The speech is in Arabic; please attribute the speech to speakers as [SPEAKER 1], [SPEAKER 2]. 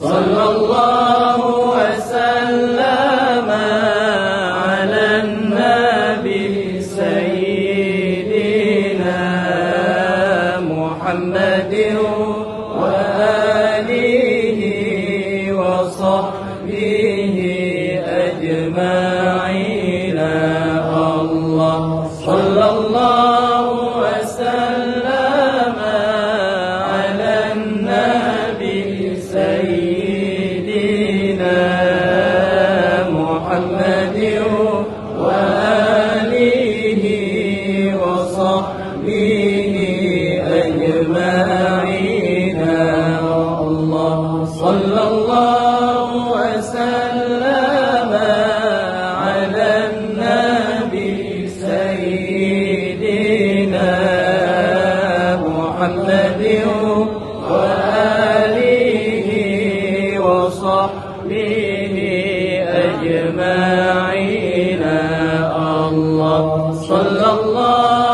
[SPEAKER 1] صلى الله وسلم على النبي سيدنا محمد وآله وصحبه أجمعين. الله صلى الله وسلم على النبي سيدنا محمد وآله وصحبه أجمعين. الله صلى الله وسلم على النبي سيدنا محمد وآله وصحبه أجمعين. الله صلى الله